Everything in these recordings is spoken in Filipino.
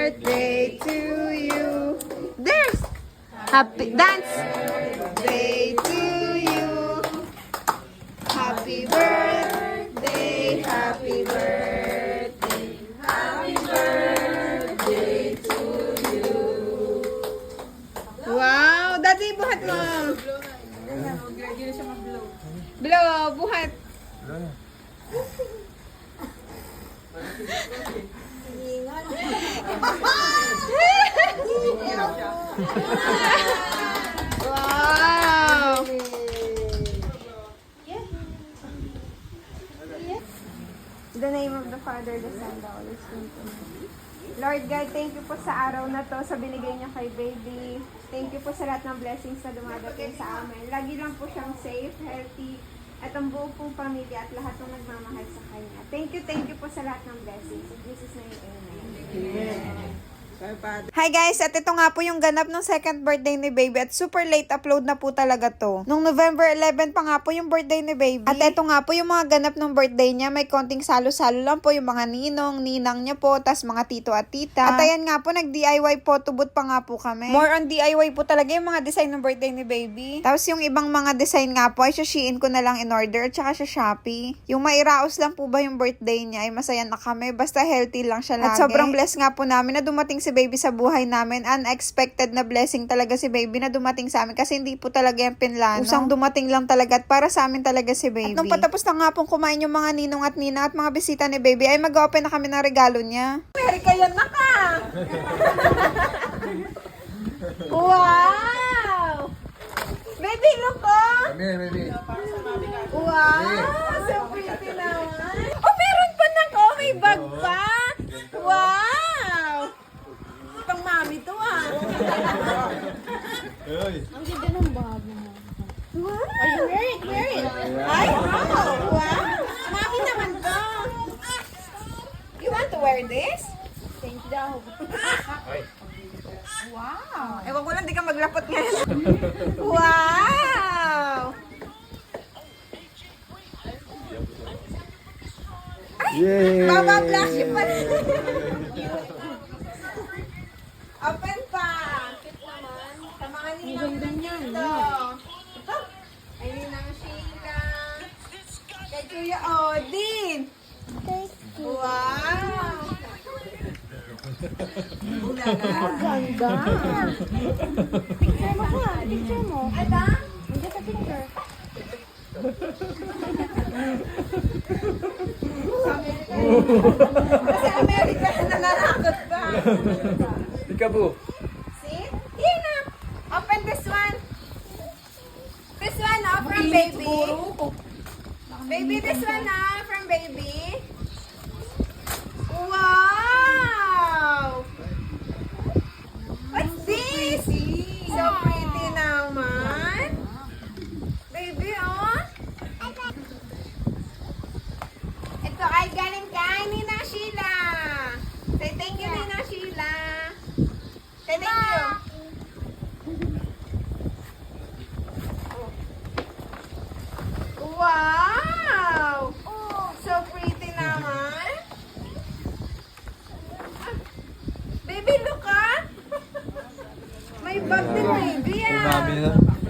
birthday to you. There's happy dance. Birthday to you. Happy birthday, happy birthday, happy birthday to you. Wow, Daddy, buhat mo. Blow, buhat. Wow! The name of the Father, the Son, the Holy Spirit. Lord God, thank you po sa araw na to, sa binigay niyo kay baby. Thank you po sa lahat ng blessings na dumadating sa amin. Lagi lang po siyang safe, healthy, at ang buong pong pamilya at lahat ng nagmamahal sa kanya. Thank you po sa lahat ng blessings. In Jesus' name, amen. Hi guys, at ito nga po yung ganap ng second birthday ni baby at super late upload na po talaga to. Nung November 11 pa nga po yung birthday ni baby. At ito nga po yung mga ganap ng birthday niya, may konting salo-salo lang po yung mga ninong, ninang niya po, tas mga tito at tita. At ayan nga po, nag-DIY photo booth pa nga po kami. More on DIY po talaga yung mga design ng birthday ni baby. Tapos yung ibang mga design nga po ay Shein ko na lang in order at saka sa Shopee. Yung mairaos lang po ba yung birthday niya ay masaya na kami, basta healthy lang siya lagi. At sobrang blessed nga po namin na dumating si baby sa buhay namin. Unexpected na blessing talaga si baby na dumating sa amin kasi hindi po talaga yung pinlano. Usang dumating lang talaga at para sa amin talaga si baby. At nung patapos na nga pong kumain yung mga ninong at nina at mga bisita ni baby ay mag-open na kami ng regalo niya. Amerika yan na ka! Wow! Baby, look oh! Baby. Wow! So pretty naman. Oh, meron pa na ko! May bag pa! Wow! Pang mami to ah. Ang ganda ng bago mo. Wow! Are you wearing it? Ay, wow! Wow! Mami naman to. You want to wear this? Thank you daw. Wow! Ewan ko lang, di ka maglapot ngayon. Wow! Yay! Mama-flash yung pala. Open pa! Sa mga ninang dito. Ito. Ay, ninang Sheila. Kay Kuya Odin. Wow! Ganda. Picture mo ka. Picture mo. Ada? Hindi ka picture. Kasi Amerika na nananakot pa. Peekaboo. See? Here na. Open this one. This one, from baby. Baby, this one, from baby. Wow! What's this? So pretty naman. Baby, oh. Ito ay galing kay Ninang Sheila. Say thank you, Ninang Sheila. Say thank you. Wow! So pretty naman. Ah, baby, look ah! May bag din, baby ah.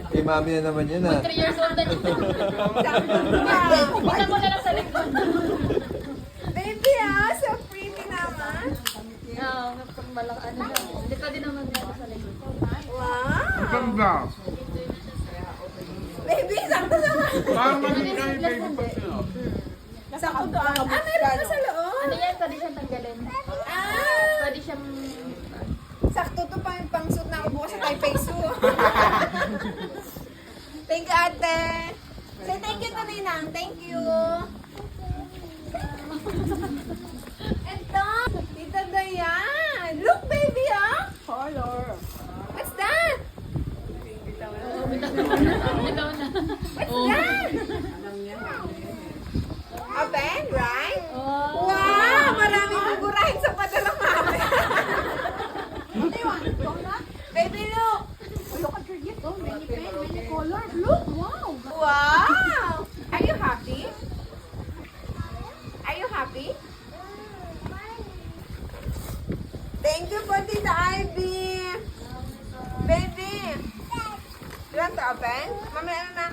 Kay mami na naman yan ah. 3 years old na din. Wow. Kita mo na lang sa likod. Baby ah, so pretty naman. Oo, malaki ano na. Dito din naman dito sa likod. Wow! Ganda. Baby, sakto naman. Parang Sakto to ah. Ah, meron pa sa loob. Ano yan? Pwede siyang tanggalin. Ah! Pwede siyang... Sakto to pa yung pang-suit na ako bukas sa Taipei Zoo. Thank you, ate. Say thank you to Ninang. Thank you. Ito. Tita Dayan. Look, baby, ah. Color. What's that? Bitaw na. What's that? Open, right? Oh. Wow! Maraming gugurahin sa padalang mami. Baby, look. Look at your gift. Oh, many pen, many colors. Look, wow. Wow! Are you happy? Are you happy? Thank you po, Tita Ivy. Baby. You want to open? Mami, ano na?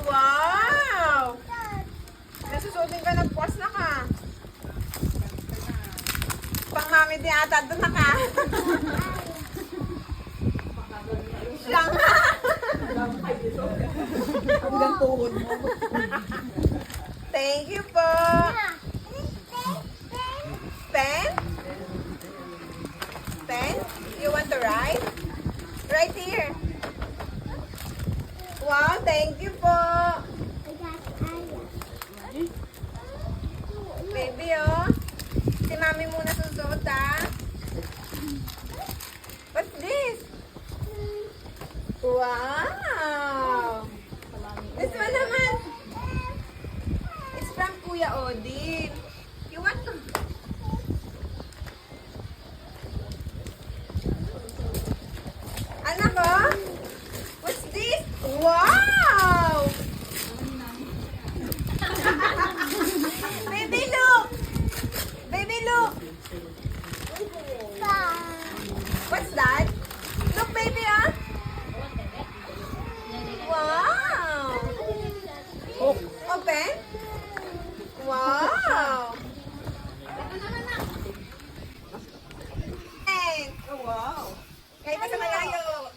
Wow! Nasusutin ka, nagpuas na ka. Pang mami din ata, doon na ka. Siya nga. Hanggang tuhod mo. Thank you po. Pen? Pen? You want to write? Right here. Wow, thank you po. Baby, oh. Si mami muna susuot, ah. What's this? Wow. This one naman. It's from Kuya Odin. You want to? Anak ko? What's this? Wow! Baby, look! Baby, look! What's that? Look, baby, ah! Wow! Open? Wow! Hey! Oh, wow! Kahit pa sa malayo.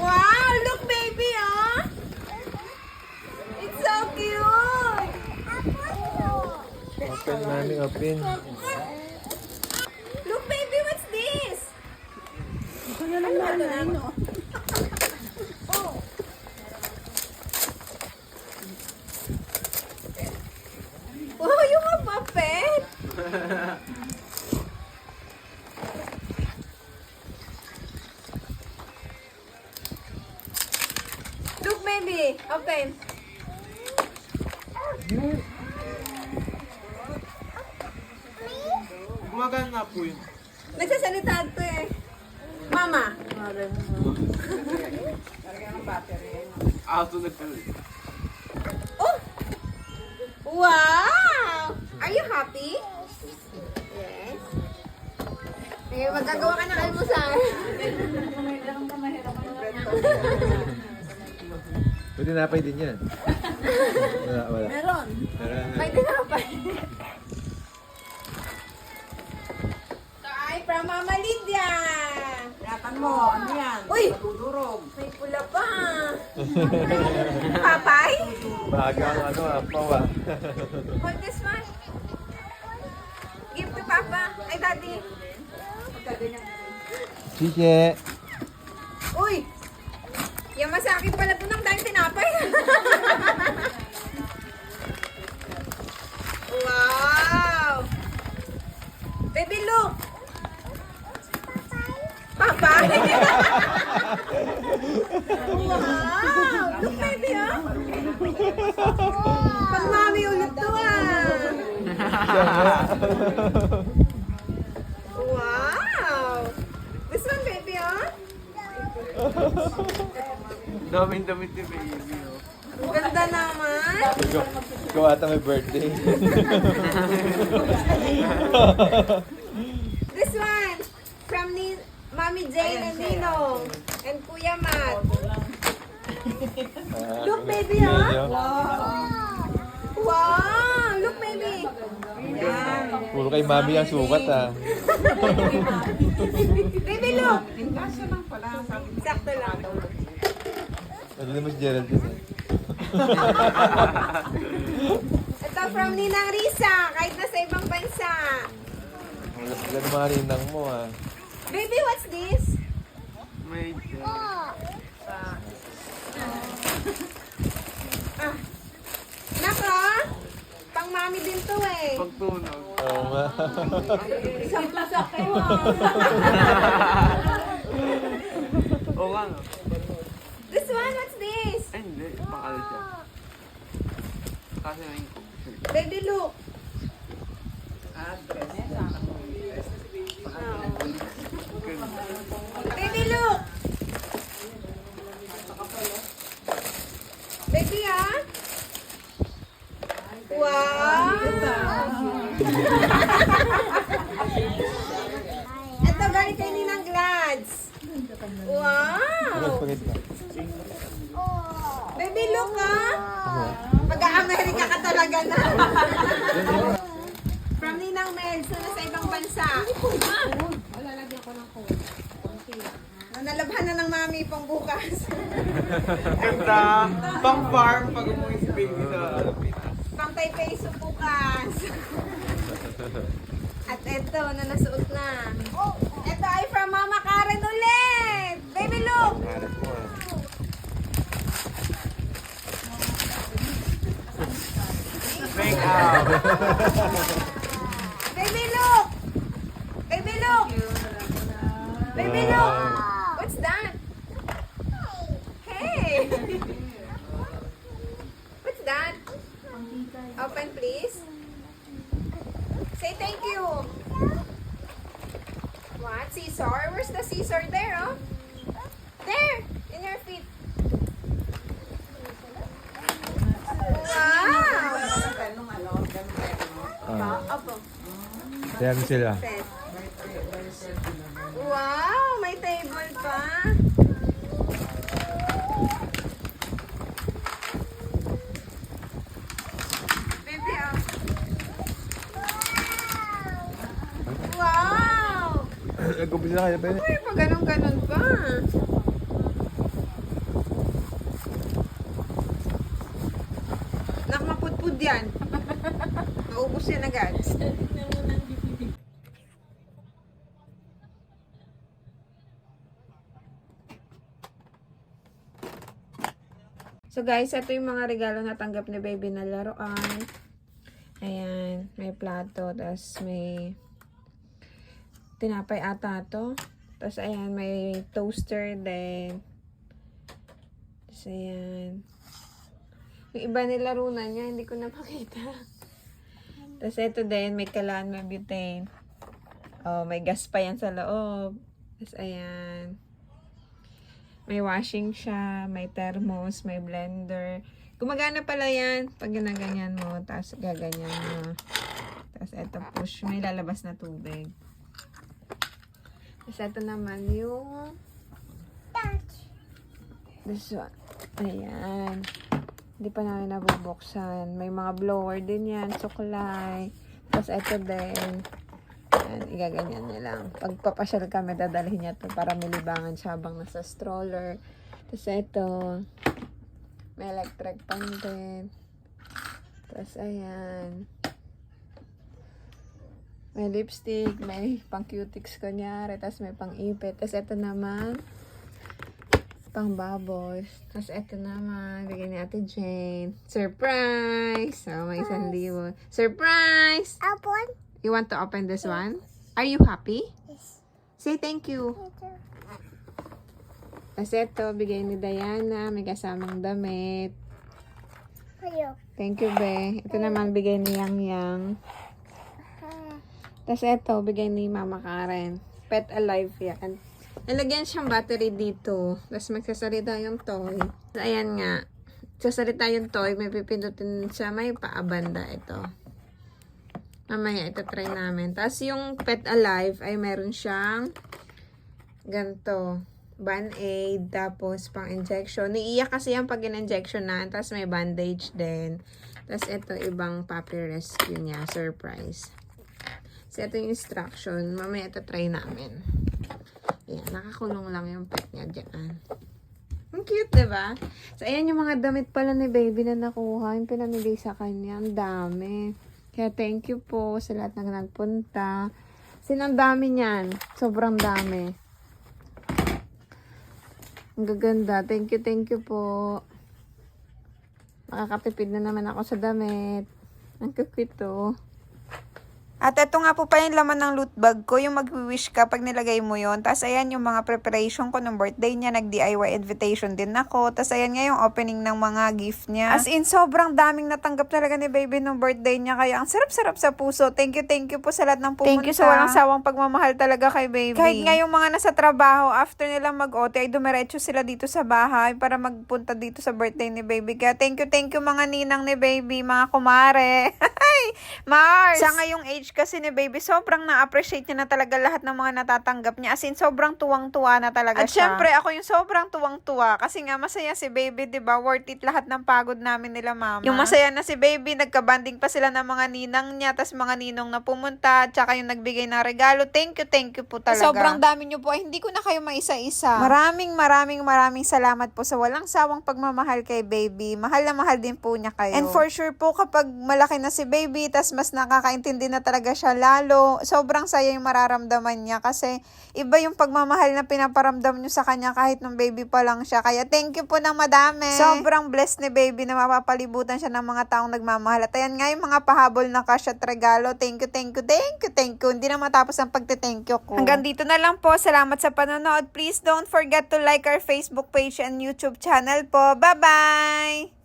Wow! Look, baby, oh! It's so cute! Open, mami, open. Look, baby, what's this? Kaya lang nanay, no? Oh! Wow, you have a pet! Look, baby, open. Gumagana po yun. Nagsasalita to eh. Mama. Ato na po. Oh! Wow! Are you happy? Yes. Eh, magagawa ka ng almusal. Pwede napay din yan. Wala, wala. Meron. May tinapay. Ito ay from Mama Lydia. Yatan mo, ano yan? Uy! Tutudurog. May pula pa. Papay? Baga ang ano, apaw ah. Hold this one. Give to Papa. Ay, Daddy. Chiche. Uy! Yamasaki pala po ng dahil tinapay. Wow! Baby, look! Papa! Wow! Look, baby, oh! Pag mami ulit to, ah! Wow! This one, baby, oh! Daming damit ni baby. Ang ganda naman! Ikaw ata may birthday. This one! From Mami Jane and Ninong. And Kuya Matt. Look, baby, ah! Wow! Look, baby! Puro kay mami ang sukat ah. Baby, look! Kasya lang pala. Sakto lang. Ano naman si Geraldine eh. Ito from Ninang Risa, kahit nasa ibang bansa. Ilan mga rinang mo ah. Baby, what's this? May... Ah. Nako! Pang mami din to eh. Pagtunog. Oo nga. Sakto-sakto. Oo nga no. This one, what's this? Ay hindi, pakal siya. Kasi may Baby, look. Baby, look. Baby, ah. Wow. look, Pag-Amerika ka talaga na. From Ninang Mels na nasa ibang bansa. Lalagyan ko ng code. Nalabhan na ng mami pang bukas. Ganda. Pang farm pag umuwi si baby sa Pinas. Pang Taipei so bukas. At eto na nasuot na. Eto ay from Mama Karen ulit. Baby look. Make out. Baby look. Baby look. Baby look. What's that? Hey. What's that? Open please. Say thank you. What? Scissor? Where's the scissor? There, oh. There. In your feet. Wow. Opo. Ayan sila. Set. Wow, may table pa. Baby, oh. Wow! Nag-umpisa na kayo, pwede? Uy, pa ganun-ganun pa. Nakmapudpud yan. Maubos yan agad. So guys, ito yung mga regalo na tanggap ni baby na laruan. Ayan, may plato, tapos may tinapay ata to. Tapos ayan, may toaster din. Tapos ayan. Yung iba nilarunan niya, hindi ko napakita. Tapos ito din, may kalan, may butane. Oh, may gas pa yan sa loob. Tapos ayan. May washing siya, may thermos, may blender. Gumagana pala yan pag ginaganyan mo, tapos gaganyan mo. Tapos ito push, may lalabas na tubig. Tapos ito naman yung this one. Ayan. Hindi pa namin nabubuksan. May mga blower din yan, suklay. Tapos ito din. Ayan, igaganyan niya lang. Pag papasyal kami, dadalhin niya to para milibangan siya habang nasa stroller. Tapos ito, may electric pan din. Tapos ayan. May lipstick, may pang cutics kunyari, tapos may pang ipit. Tapos ito naman, pang bubbles. Tapos ito naman, bigyan ni Ate Jane. Surprise! So, may 1,000. Surprise! Open. You want to open this one? Are you happy? Yes. Say thank you. Tapos ito, bigay ni Diana. May kasamang damit. Hello. Thank you, be. Ito naman, bigay ni Yang Yang. Tapos ito, bigay ni Mama Karen. Pet Alive yan. Nalagyan siyang battery dito. Tapos magsasalita yung toy. So, ayan nga. Sasalita yung toy. May pipindutin siya. May paabanda ito. Mamaya ito try namin. Tapos yung Pet Alive ay meron siyang ganito. Band-aid. Tapos pang injection. Niiyak kasi yan pag in-injection na. Tapos may bandage din. Tapos ito ibang puppy rescue niya. Surprise. So ito yung instruction. Mamaya ito try namin. Ayan. Nakakulong lang yung pet niya dyan. Ang cute, diba? So ayan yung mga damit pala ni baby na nakuha. Yung pinamigay sa kanya. Ang dami. Kaya thank you po sa lahat ng nagpunta. Sinang dami niyan. Sobrang dami. Ang gaganda. Thank you po. Makakatipid na naman ako sa damit. Ang cute to. At ito nga po pa yung laman ng loot bag ko, yung mag-wish ka pag nilagay mo yon. Tapos ayan yung mga preparation ko ng birthday niya, nag-DIY invitation din ako. Tapos ayan nga yung opening ng mga gift niya. As in, sobrang daming natanggap talaga ni baby nung birthday niya. Kaya ang sarap-sarap sa puso. Thank you po sa lahat ng pumunta. Thank you sa walang sawang pagmamahal talaga kay baby. Kahit nga yung mga nasa trabaho, after nilang mag-OT, ay dumiretso sila dito sa bahay para magpunta dito sa birthday ni baby. Kaya thank you mga ninang ni baby, mga kumare. Mars! Sa ngayong age page kasi ni baby, sobrang na-appreciate niya na talaga lahat ng mga natatanggap niya. As in, sobrang tuwang-tuwa na talaga siya. At syempre, ako yung sobrang tuwang-tuwa kasi nga masaya si baby, 'di ba? Worth it lahat ng pagod namin nila mama. Yung masaya na si baby, nagka-banding pa sila ng mga ninang niya, tas mga ninong na pumunta, tsaka yung nagbigay ng regalo. Thank you po talaga. Sobrang dami niyo po. Ay, hindi ko na kayo maisa-isa. Maraming salamat po sa walang sawang pagmamahal kay baby. Mahal na mahal din po niya kayo. And for sure po, kapag malaki na si baby, tas mas nakakaintindi na talaga siya lalo, sobrang saya yung mararamdaman niya kasi iba yung pagmamahal na pinaparamdam niyo sa kanya kahit nung baby pa lang siya. Kaya thank you po ng madami. Sobrang blessed ni baby na mapapalibutan siya ng mga taong nagmamahal. At ayan nga yung mga pahabol na cash at regalo. Thank you. Hindi na matapos ang pagte-thank you ko. Hanggang dito na lang po. Salamat sa panonood. Please don't forget to like our Facebook page and YouTube channel po. Bye-bye!